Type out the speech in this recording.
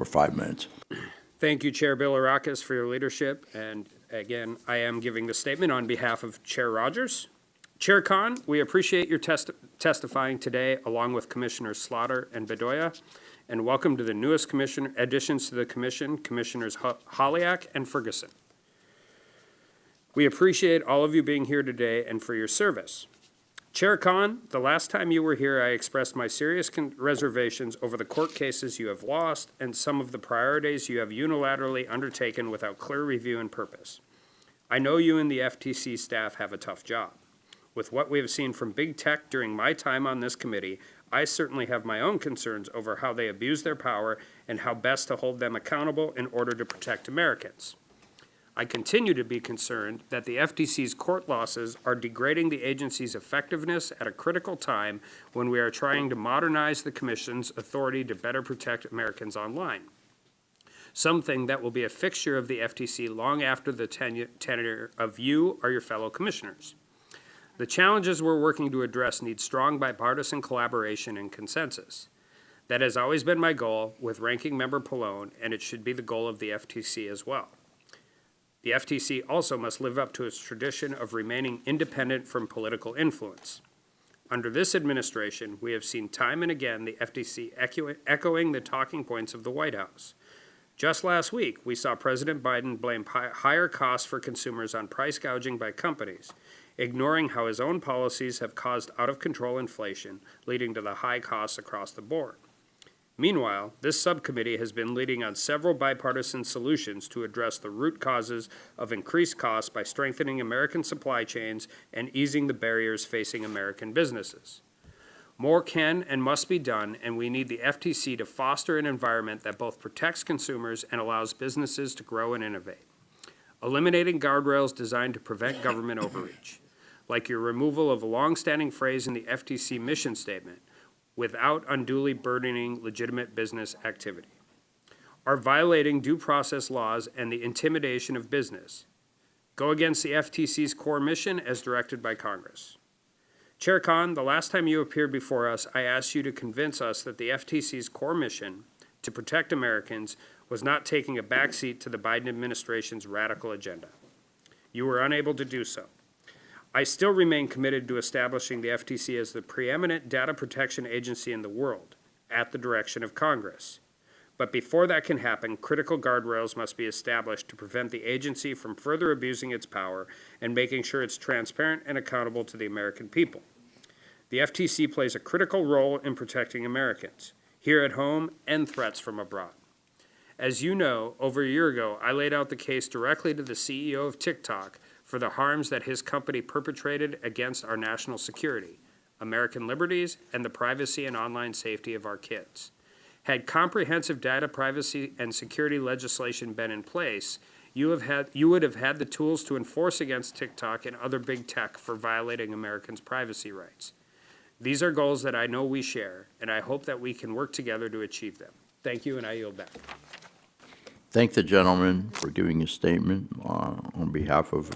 for 5 minutes. Thank you, Chair Bilirakis, for your leadership. And again, I am giving the statement on behalf of Chair Rodgers. Chair Khan, we appreciate your testifying today, along with Commissioners Slaughter and Bedoya, and welcome to the newest additions to the Commission, Commissioners Holliak and Ferguson. We appreciate all of you being here today and for your service. Chair Khan, the last time you were here, I expressed my serious reservations over the court cases you have lost and some of the priorities you have unilaterally undertaken without clear review and purpose. I know you and the FTC staff have a tough job. With what we have seen from big tech during my time on this committee, I certainly have my own concerns over how they abuse their power and how best to hold them accountable in order to protect Americans. I continue to be concerned that the FTC's court losses are degrading the agency's effectiveness at a critical time when we are trying to modernize the Commission's authority to better protect Americans online, something that will be a fixture of the FTC long after the tenure of you or your fellow commissioners. The challenges we're working to address need strong bipartisan collaboration and consensus. That has always been my goal with Ranking Member Pallone, and it should be the goal of the FTC as well. The FTC also must live up to its tradition of remaining independent from political influence. Under this administration, we have seen time and again the FTC echoing the talking points of the White House. Just last week, we saw President Biden blame higher costs for consumers on price gouging by companies, ignoring how his own policies have caused out-of-control inflation, leading to the high costs across the board. Meanwhile, this subcommittee has been leading on several bipartisan solutions to address the root causes of increased costs by strengthening American supply chains and easing the barriers facing American businesses. More can and must be done, and we need the FTC to foster an environment that both protects consumers and allows businesses to grow and innovate. Eliminating guardrails designed to prevent government overreach, like your removal of a long-standing phrase in the FTC mission statement, without unduly burdening legitimate business activity, are violating due process laws and the intimidation of business. Go against the FTC's core mission as directed by Congress. Chair Khan, the last time you appeared before us, I asked you to convince us that the FTC's core mission to protect Americans was not taking a backseat to the Biden administration's radical agenda. You were unable to do so. I still remain committed to establishing the FTC as the preeminent data protection agency in the world, at the direction of Congress. But before that can happen, critical guardrails must be established to prevent the agency from further abusing its power and making sure it's transparent and accountable to the American people. The FTC plays a critical role in protecting Americans, here at home and threats from abroad. As you know, over a year ago, I laid out the case directly to the CEO of TikTok for the harms that his company perpetrated against our national security, American liberties, and the privacy and online safety of our kids. Had comprehensive data privacy and security legislation been in place, you would have had the tools to enforce against TikTok and other big tech for violating Americans' privacy rights. These are goals that I know we share, and I hope that we can work together to achieve them. Thank you, and I yield back. Thank the gentleman for giving a statement on behalf of